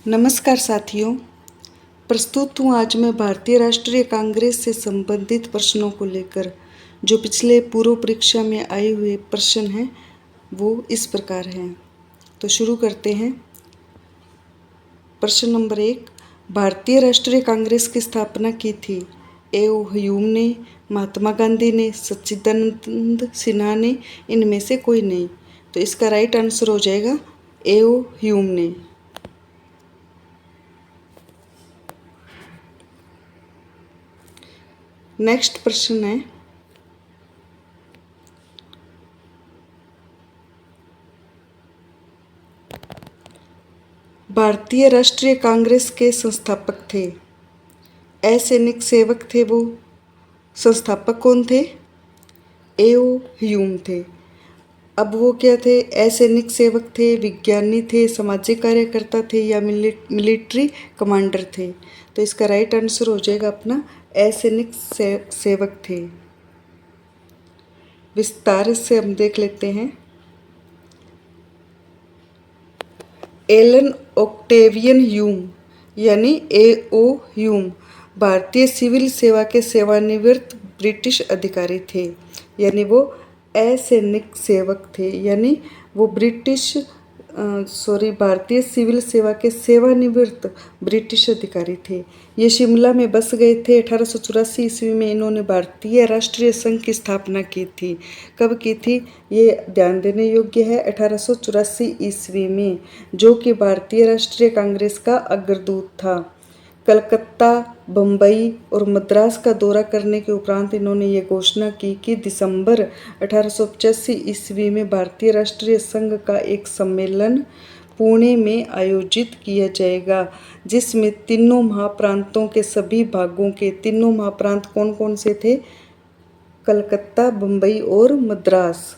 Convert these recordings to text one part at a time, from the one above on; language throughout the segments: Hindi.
नमस्कार साथियों, प्रस्तुत हूँ आज मैं भारतीय राष्ट्रीय कांग्रेस से संबंधित प्रश्नों को लेकर। जो पिछले पूर्व परीक्षा में आए हुए प्रश्न हैं वो इस प्रकार हैं। तो शुरू करते हैं। प्रश्न नंबर 1, भारतीय राष्ट्रीय कांग्रेस की स्थापना की थी? ए.ओ. ह्यूम ने, महात्मा गांधी ने, सच्चिदानंद सिन्हा ने, इनमें से कोई नहीं। तो इसका राइट आंसर हो जाएगा ए.ओ. ह्यूम ने। नेक्स्ट प्रश्न है, भारतीय राष्ट्रीय कांग्रेस के संस्थापक थे? असैनिक सेवक थे वो। संस्थापक कौन थे? ए.ओ. ह्यूम थे। अब वो क्या थे? असैनिक सेवक थे, विज्ञानी थे, सामाजिक कार्यकर्ता थे या मिलिट्री कमांडर थे? तो इसका राइट आंसर हो जाएगा अपना असैनिक सेवक थे। विस्तार से हम देख लेते हैं। एलन ऑक्टेवियन ह्यूम यानी ए.ओ. ह्यूम भारतीय सिविल सेवा के सेवानिवृत्त ब्रिटिश अधिकारी थे, यानी वो असैनिक सेवक थे, यानी वो भारतीय सिविल सेवा के सेवानिवृत्त ब्रिटिश अधिकारी थे। ये शिमला में बस गए थे। 1884 ईस्वी में इन्होंने भारतीय राष्ट्रीय संघ की स्थापना की थी। कब की थी ये ध्यान देने योग्य है? 1884 ईस्वी में, जो कि भारतीय राष्ट्रीय कांग्रेस का अग्रदूत था। कलकत्ता, बम्बई और मद्रास का दौरा करने के उपरांत इन्होंने ये घोषणा की कि दिसंबर 1885 ईस्वी में भारतीय राष्ट्रीय संघ का एक सम्मेलन पुणे में आयोजित किया जाएगा, जिसमें तीनों महाप्रांतों के सभी भागों के, तीनों महाप्रांत कौन कौन से थे? कलकत्ता, बम्बई और मद्रास।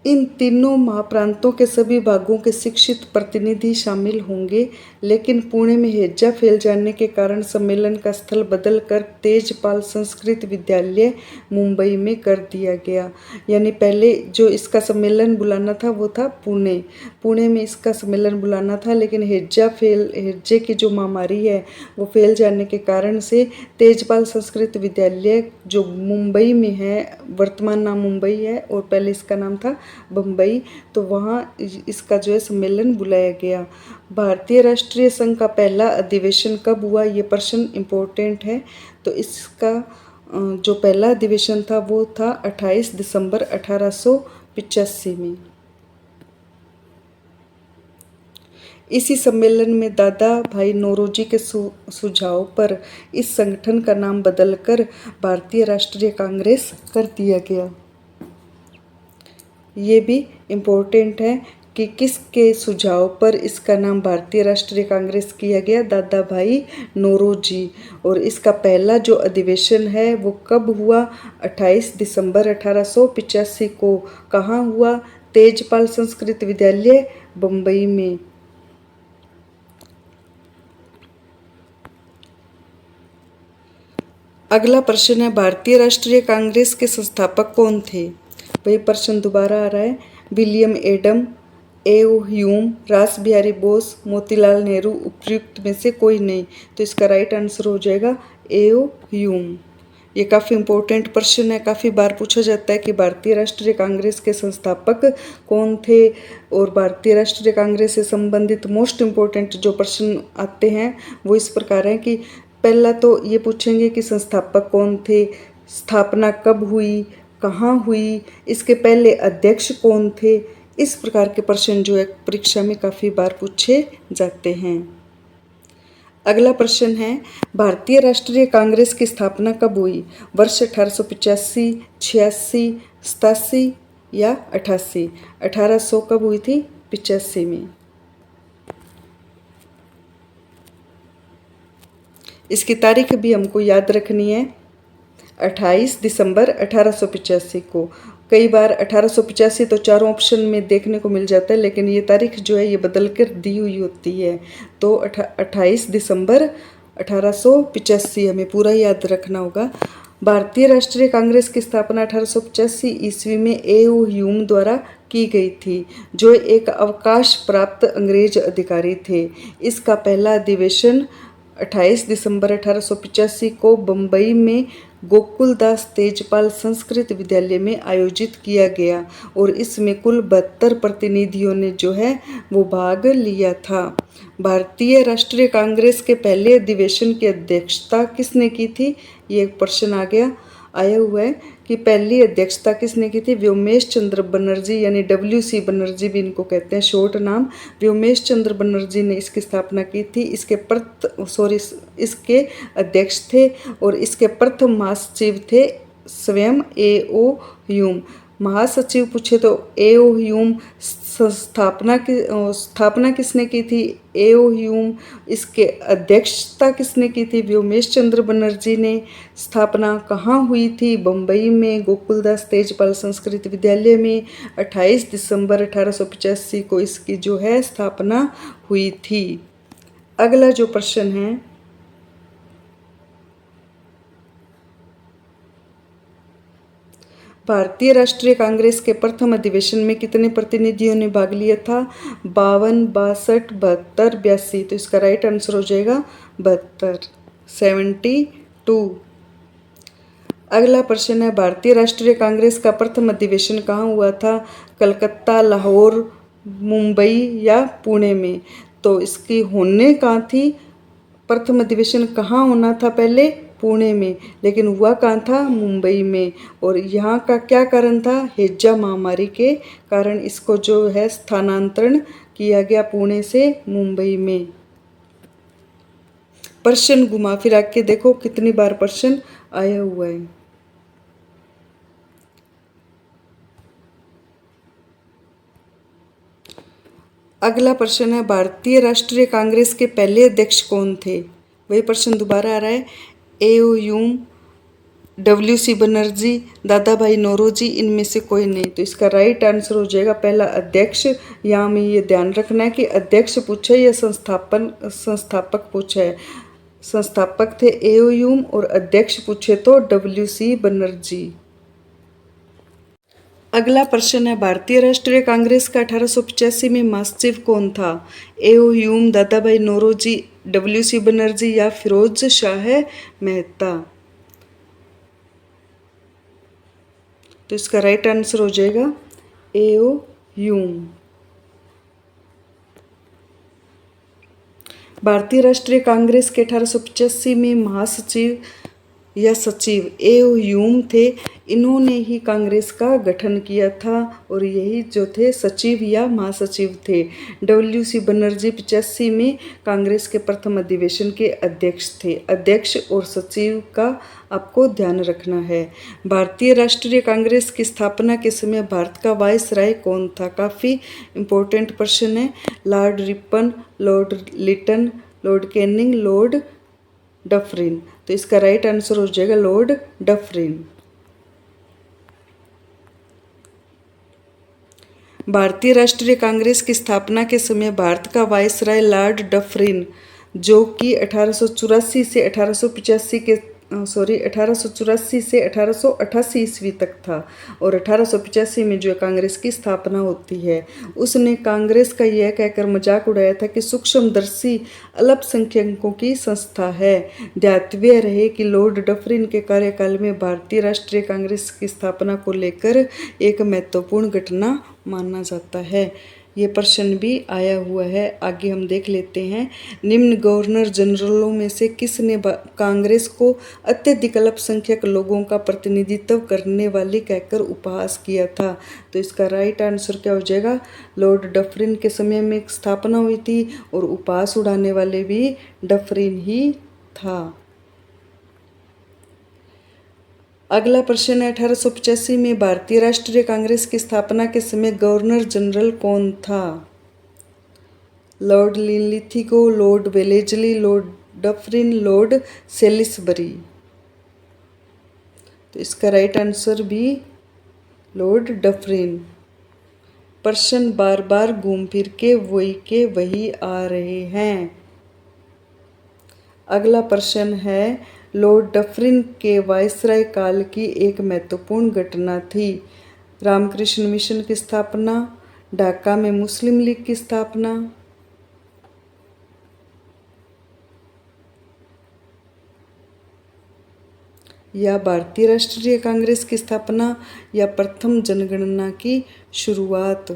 इन तीनों महाप्रांतों के सभी भागों के शिक्षित प्रतिनिधि शामिल होंगे, लेकिन पुणे में हैजा फैल जाने के कारण सम्मेलन का स्थल बदलकर तेजपाल संस्कृत विद्यालय मुंबई में कर दिया गया। यानी पहले जो इसका सम्मेलन बुलाना था वो था पुणे में इसका सम्मेलन बुलाना था, लेकिन हैजे की जो महामारी है वो फैल जाने के कारण से तेजपाल संस्कृत विद्यालय जो मुंबई में है, वर्तमान नाम मुंबई है और पहले इसका नाम था बम्बई, तो वहाँ इसका जो है सम्मेलन बुलाया गया। भारतीय राष्ट्रीय संघ का पहला अधिवेशन कब हुआ? ये प्रश्न इम्पोर्टेंट है। तो इसका जो पहला अधिवेशन था वो था 28 दिसंबर 1885 में। इसी सम्मेलन में दादा भाई नौरोजी के सुझाव पर इस संगठन का नाम बदलकर भारतीय राष्ट्रीय कांग्रेस कर दिया गया। ये भी इम्पोर्टेंट है कि किसके सुझाव पर इसका नाम भारतीय राष्ट्रीय कांग्रेस किया गया? दादा भाई नौरोजी। और इसका पहला जो अधिवेशन है वो कब हुआ? 28 दिसंबर 1885 को। कहाँ हुआ? तेजपाल संस्कृत विद्यालय बम्बई में। अगला प्रश्न है, भारतीय राष्ट्रीय कांग्रेस के संस्थापक कौन थे? वही प्रश्न दोबारा आ रहा है। William Adam, A.O.. ह्यूम, रास बिहारी बोस, मोतीलाल नेहरू, उपर्युक्त में से कोई नहीं। तो इसका राइट आंसर हो जाएगा ए.ओ. ह्यूम। ये काफ़ी इम्पोर्टेंट प्रश्न है, काफ़ी बार पूछा जाता है कि भारतीय राष्ट्रीय कांग्रेस के संस्थापक कौन थे, और भारतीय राष्ट्रीय कांग्रेस से संबंधित मोस्ट इम्पोर्टेंट जो प्रश्न आते हैं वो इस प्रकार हैं कि पहला तो ये पूछेंगे कि संस्थापक कौन थे, स्थापना कब हुई, कहाँ हुई, इसके पहले अध्यक्ष कौन थे। इस प्रकार के प्रश्न जो है परीक्षा में काफ़ी बार पूछे जाते हैं। अगला प्रश्न है, भारतीय राष्ट्रीय कांग्रेस की स्थापना कब हुई? वर्ष 1885, 86, 87 या 88? 1800 कब हुई थी? 85 में। इसकी तारीख भी हमको याद रखनी है, 28 दिसंबर 1885 को। कई बार 1885 तो चारों ऑप्शन में देखने को मिल जाता है, लेकिन ये तारीख जो है ये बदल कर दी हुई होती है। तो 28 दिसंबर 1885 हमें पूरा याद रखना होगा। भारतीय राष्ट्रीय कांग्रेस की स्थापना 1885 ईस्वी में ए.ओ. ह्यूम द्वारा की गई थी, जो एक अवकाश प्राप्त अंग्रेज अधिकारी थे। इसका पहला अधिवेशन 28 दिसंबर 1885 को बम्बई में गोकुलदास तेजपाल संस्कृत विद्यालय में आयोजित किया गया और इसमें कुल 72 प्रतिनिधियों ने जो है वो भाग लिया था। भारतीय राष्ट्रीय कांग्रेस के पहले अधिवेशन की अध्यक्षता किसने की थी? ये एक प्रश्न आया हुआ है कि पहली अध्यक्षता किसने की थी? व्योमेश चंद्र बनर्जी, यानी WC बनर्जी भी इनको कहते हैं शॉर्ट नाम। व्योमेश चंद्र बनर्जी ने इसकी स्थापना की थी। इसके अध्यक्ष थे और इसके प्रथम महासचिव थे स्वयं ए.ओ. ह्यूम। महासचिव पूछे तो ए.ओ. ह्यूम। स्थापना किसने की थी? ए.ओ. ह्यूम। इसके अध्यक्षता किसने की थी? व्योमेश चंद्र बनर्जी ने। स्थापना कहाँ हुई थी? बम्बई में गोकुलदास तेजपाल संस्कृत विद्यालय में 28 दिसंबर 1885 को इसकी जो है स्थापना हुई थी। अगला जो प्रश्न है, भारतीय राष्ट्रीय कांग्रेस के प्रथम अधिवेशन में कितने प्रतिनिधियों ने भाग लिया था? 52, 62, 72, 82। तो इसका राइट आंसर हो जाएगा 72, 72। अगला प्रश्न है, भारतीय राष्ट्रीय कांग्रेस का प्रथम अधिवेशन कहाँ हुआ था? कलकत्ता, लाहौर, मुंबई या पुणे में? तो इसकी होने कहाँ थी? प्रथम अधिवेशन कहाँ होना था? पहले पुणे में, लेकिन हुआ कहाँ था? मुंबई में। और यहाँ का क्या कारण था? हैजा महामारी के कारण इसको जो है स्थानांतरण किया गया पुणे से मुंबई में। प्रश्न घुमा फिरा के देखो कितनी बार प्रश्न आया हुआ है। अगला प्रश्न है, भारतीय राष्ट्रीय कांग्रेस के पहले अध्यक्ष कौन थे? वही प्रश्न दोबारा आ रहा है। ए.ओ. ह्यूम, WC बनर्जी, दादा भाई नौरोजी, इनमें से कोई नहीं। तो इसका राइट आंसर हो जाएगा पहला अध्यक्ष। यहाँ में ये ध्यान रखना है कि अध्यक्ष पूछा है या संस्थापक पूछा है। संस्थापक थे ए.ओ. ह्यूम और अध्यक्ष पूछे तो WC बनर्जी। अगला प्रश्न है, भारतीय राष्ट्रीय कांग्रेस का 1885 में महासचिव कौन था? ए.ओ. ह्यूम, दादा भाई नौरोजी, WC बनर्जी या फिरोज शाह मेहता? तो इसका राइट आंसर हो जाएगा ए.ओ. ह्यूम। भारतीय राष्ट्रीय कांग्रेस के 1885 में महासचिव या सचिव ए.ओ. ह्यूम थे। इन्होंने ही कांग्रेस का गठन किया था और यही जो थे सचिव या महासचिव थे। WC बनर्जी 85 में कांग्रेस के प्रथम अधिवेशन के अध्यक्ष थे। अध्यक्ष और सचिव का आपको ध्यान रखना है। भारतीय राष्ट्रीय कांग्रेस की स्थापना के समय भारत का वायसराय कौन था? काफ़ी इम्पोर्टेंट प्रश्न है। Lord Ripon, Lord Lytton, Lord Canning, Lord Dufferin? तो इसका राइट आंसर हो जाएगा लॉर्ड डफरिन। भारतीय राष्ट्रीय कांग्रेस की स्थापना के समय भारत का वायसराय लॉर्ड डफरिन, जो कि 1884 से 1888 ईस्वी तक था और 1885 में जो कांग्रेस की स्थापना होती है। उसने कांग्रेस का यह कहकर मजाक उड़ाया था कि सूक्ष्मदर्शी अल्पसंख्यकों की संस्था है। ध्यातव्य रहे कि लॉर्ड डफरिन के कार्यकाल में भारतीय राष्ट्रीय कांग्रेस की स्थापना को लेकर एक महत्वपूर्ण घटना माना जाता है। ये प्रश्न भी आया हुआ है, आगे हम देख लेते हैं। निम्न गवर्नर जनरलों में से किसने कांग्रेस को अत्यधिक अल्पसंख्यक लोगों का प्रतिनिधित्व करने वाली कहकर उपहास किया था? तो इसका राइट आंसर क्या हो जाएगा? लॉर्ड डफरिन के समय में स्थापना हुई थी और उपहास उड़ाने वाले भी डफरिन ही था। अगला प्रश्न है, 1885 में भारतीय राष्ट्रीय कांग्रेस की स्थापना के समय गवर्नर जनरल कौन था? Lord Linlithgow, Lord Wellesley, Lord Dufferin, Lord Salisbury? तो इसका राइट आंसर भी लॉर्ड डफरिन। प्रश्न बार बार घूम फिर के वही आ रहे हैं। अगला प्रश्न है, लॉर्ड डफरिन के वायसराय काल की एक महत्वपूर्ण घटना थी। रामकृष्ण मिशन की स्थापना, ढाका में मुस्लिम लीग की स्थापना, या भारतीय राष्ट्रीय कांग्रेस की स्थापना, या प्रथम जनगणना की शुरुआत।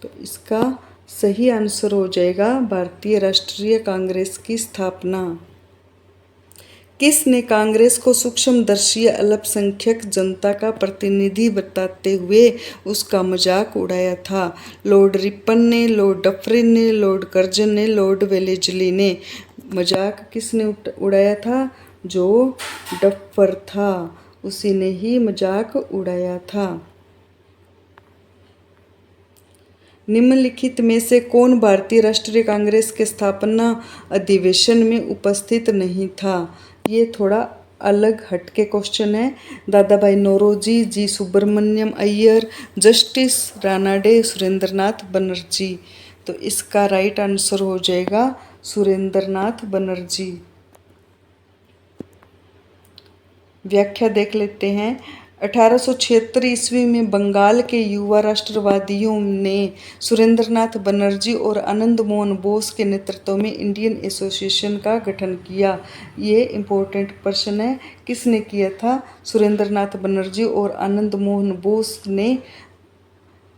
तो इसका सही आंसर हो जाएगा भारतीय राष्ट्रीय कांग्रेस की स्थापना। किसने कांग्रेस को सूक्ष्मदर्शी अल्पसंख्यक जनता का प्रतिनिधि बताते हुए उसका मजाक उड़ाया था? लॉर्ड रिपन ने, लॉर्ड डफरिन ने, लॉर्ड कर्जन ने, लॉर्ड वेलेस्ली ने। मजाक किसने उड़ाया था? जो डफर था, उसी ने ही मजाक उड़ाया था। निम्नलिखित में से कौन भारतीय राष्ट्रीय कांग्रेस के स्थापना अधिवेशन में उपस्थित नहीं था? ये थोड़ा अलग हटके क्वेश्चन है। दादा भाई नौरोजी, जी सुब्रमण्यम अय्यर, जस्टिस रानाडे, सुरेंद्रनाथ बनर्जी। तो इसका राइट आंसर हो जाएगा सुरेंद्रनाथ बनर्जी। व्याख्या देख लेते हैं। 1876 ईस्वी में बंगाल के युवा राष्ट्रवादियों ने सुरेंद्रनाथ बनर्जी और आनंद मोहन बोस के नेतृत्व में इंडियन एसोसिएशन का गठन किया। ये इम्पोर्टेंट प्रश्न है, किसने किया था? सुरेंद्रनाथ बनर्जी और आनंद मोहन बोस ने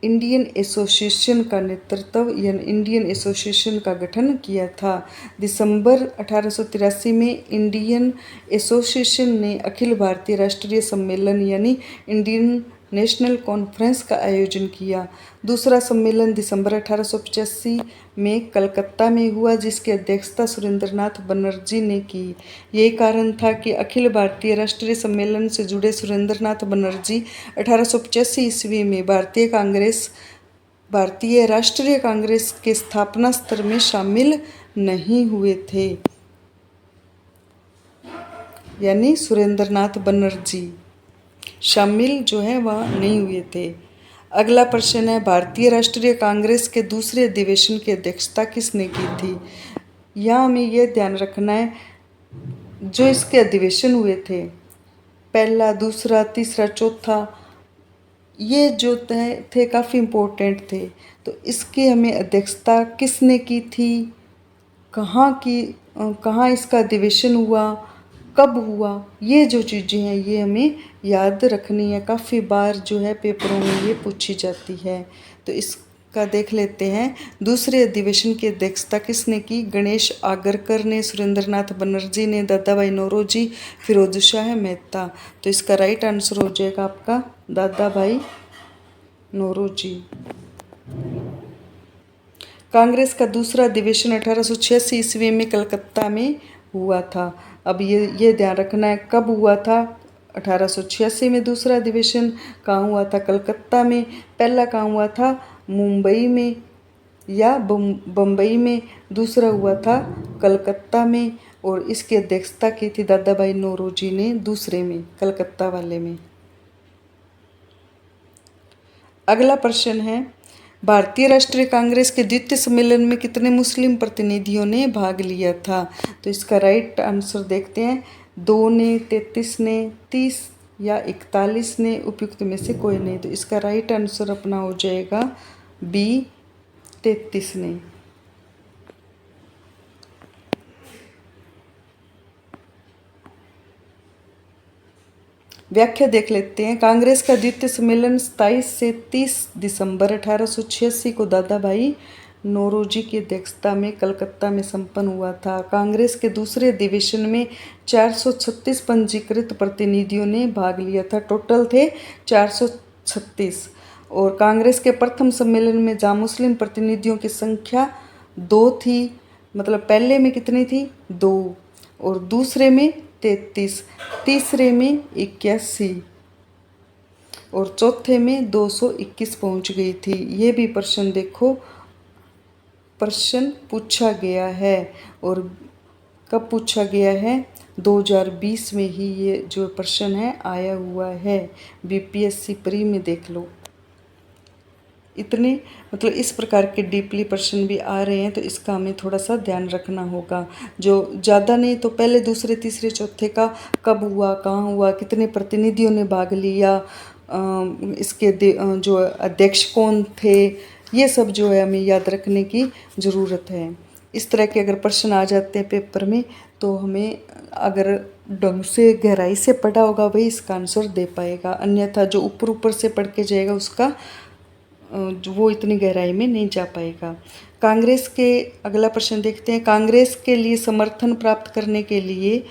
इंडियन एसोसिएशन का नेतृत्व यानी इंडियन एसोसिएशन का गठन किया था। दिसंबर 1883 में इंडियन एसोसिएशन ने अखिल भारतीय राष्ट्रीय सम्मेलन यानी इंडियन नेशनल कॉन्फ्रेंस का आयोजन किया। दूसरा सम्मेलन दिसंबर 1885 में कलकत्ता में हुआ, जिसकी अध्यक्षता सुरेंद्रनाथ बनर्जी ने की। यही कारण था कि अखिल भारतीय राष्ट्रीय सम्मेलन से जुड़े सुरेंद्रनाथ बनर्जी 1885 ईस्वी में भारतीय राष्ट्रीय कांग्रेस के स्थापना स्तर में शामिल नहीं हुए थे, यानी सुरेंद्रनाथ बनर्जी शामिल जो है वह नहीं हुए थे। अगला प्रश्न है, भारतीय राष्ट्रीय कांग्रेस के दूसरे अधिवेशन की अध्यक्षता किसने की थी? यहाँ हमें यह ध्यान रखना है, जो इसके अधिवेशन हुए थे, पहला, दूसरा, तीसरा, चौथा, ये जो थे काफ़ी इम्पोर्टेंट थे। तो इसकी हमें अध्यक्षता किसने की थी, कहाँ इसका अधिवेशन हुआ, कब हुआ, ये जो चीज़ें हैं ये हमें याद रखनी है। काफ़ी बार जो है पेपरों में ये पूछी जाती है। तो इसका देख लेते हैं। दूसरे अधिवेशन की अध्यक्षता किसने की? गणेश आगरकर ने, सुरेंद्रनाथ बनर्जी ने, दादा भाई नौरोजी, फिरोज शाह मेहता। तो इसका राइट आंसर हो जाएगा आपका दादा भाई नौरोजी। कांग्रेस का दूसरा अधिवेशन 1886 ईस्वी में कलकत्ता में हुआ था। अब ये ध्यान रखना है कब हुआ था। 1886 में दूसरा अधिवेशन कहाँ हुआ था? कलकत्ता में। पहला कहाँ हुआ था? मुंबई में या बम्बई में। दूसरा हुआ था कलकत्ता में, और इसकी अध्यक्षता की थी दादा भाई नौरोजी ने दूसरे में, कलकत्ता वाले में। अगला प्रश्न है, भारतीय राष्ट्रीय कांग्रेस के द्वितीय सम्मेलन में कितने मुस्लिम प्रतिनिधियों ने भाग लिया था? तो इसका राइट आंसर देखते हैं। 2 ने, 33 ने, 30 या 41 ने, उपयुक्त में से कोई नहीं। तो इसका राइट आंसर अपना हो जाएगा बी, 33 ने। व्याख्या देख लेते हैं। कांग्रेस का द्वितीय सम्मेलन 27 से 30 दिसंबर 1886 को दादा भाई नौरोजी की अध्यक्षता में कलकत्ता में संपन्न हुआ था। कांग्रेस के दूसरे अधिवेशन में 436 पंजीकृत प्रतिनिधियों ने भाग लिया था। टोटल थे 436। और कांग्रेस के प्रथम सम्मेलन में जहाँ मुस्लिम प्रतिनिधियों की संख्या 2 थी, मतलब पहले में कितनी थी? 2, और दूसरे में 33, तीसरे में 81 और चौथे में 221 पहुंच गई थी। ये भी प्रश्न देखो, प्रश्न पूछा गया है। और कब पूछा गया है? 2020 में ही ये जो प्रश्न है आया हुआ है। बीपीएससी प्री में देख लो। इतने मतलब इस प्रकार के डीपली प्रश्न भी आ रहे हैं, तो इसका हमें थोड़ा सा ध्यान रखना होगा। जो ज़्यादा नहीं तो पहले दूसरे तीसरे चौथे का कब हुआ, कहाँ हुआ, कितने प्रतिनिधियों ने भाग लिया, इसके जो अध्यक्ष कौन थे, ये सब जो है हमें याद रखने की ज़रूरत है। इस तरह के अगर प्रश्न आ जाते हैं पेपर में, तो हमें अगर ढंग से गहराई से पढ़ा होगा वही इसका आंसर दे पाएगा, अन्यथा जो ऊपर ऊपर से पढ़ के जाएगा उसका वो इतनी गहराई में नहीं जा पाएगा। कांग्रेस के अगला प्रश्न देखते हैं। कांग्रेस के लिए समर्थन प्राप्त करने के लिए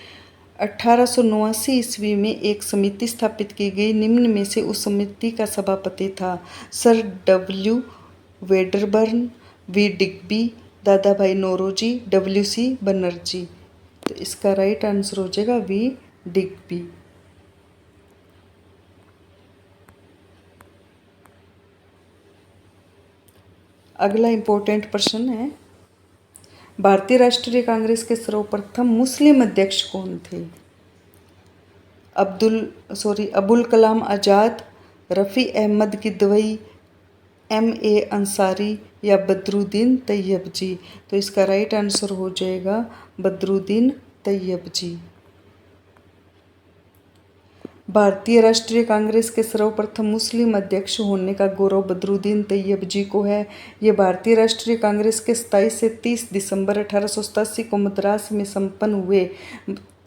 1889 ईस्वी में एक समिति स्थापित की गई। निम्न में से उस समिति का सभापति था sir W Wedderburn, V Digby, Dadabhai Naoroji, WC Banerjee. तो इसका राइट आंसर हो जाएगा वी डिग्बी। अगला इम्पोर्टेंट प्रश्न है, भारतीय राष्ट्रीय कांग्रेस के सर्वप्रथम मुस्लिम अध्यक्ष कौन थे? अबुल कलाम आज़ाद, रफ़ी अहमद किदवई, MA अंसारी या बदरुद्दीन तैयब जी। तो इसका राइट आंसर हो जाएगा बदरुद्दीन तैयब जी। भारतीय राष्ट्रीय कांग्रेस के सर्वप्रथम मुस्लिम अध्यक्ष होने का गौरव बदरुद्दीन तैयब जी को है। ये भारतीय राष्ट्रीय कांग्रेस के 27 से 30 दिसंबर 1887 को मद्रास में संपन्न हुए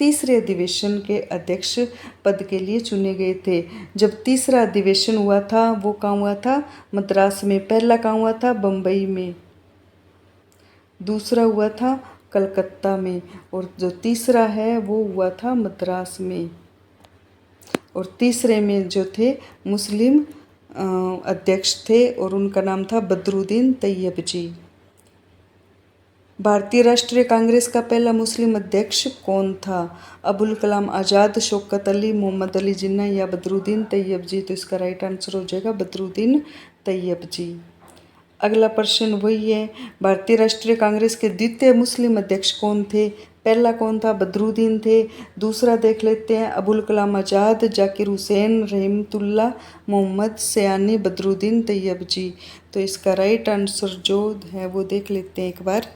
तीसरे अधिवेशन के अध्यक्ष पद के लिए चुने गए थे। जब तीसरा अधिवेशन हुआ था वो कहाँ हुआ था? मद्रास में। पहला कहाँ हुआ था? बम्बई में। दूसरा हुआ था कलकत्ता में, और जो तीसरा है वो हुआ था मद्रास में। और तीसरे में जो थे मुस्लिम अध्यक्ष थे और उनका नाम था बदरुद्दीन तैयब जी। भारतीय राष्ट्रीय कांग्रेस का पहला मुस्लिम अध्यक्ष कौन था? अबुल कलाम आज़ाद, शौकत अली, मोहम्मद अली जिन्ना या बदरुद्दीन तैयब जी। तो इसका राइट आंसर हो जाएगा बदरुद्दीन तैयब जी। अगला प्रश्न वही है, भारतीय राष्ट्रीय कांग्रेस के द्वितीय मुस्लिम अध्यक्ष कौन थे? पहला कौन था? बदरुद्दीन थे। दूसरा देख लेते हैं, अबुल कलाम आज़ाद, जाकिर हुसैन, रहमतुल्लाह, मोहम्मद सयानी, बदरुद्दीन तैयब जी। तो इसका राइट आंसर जो है वो देख लेते हैं एक बार।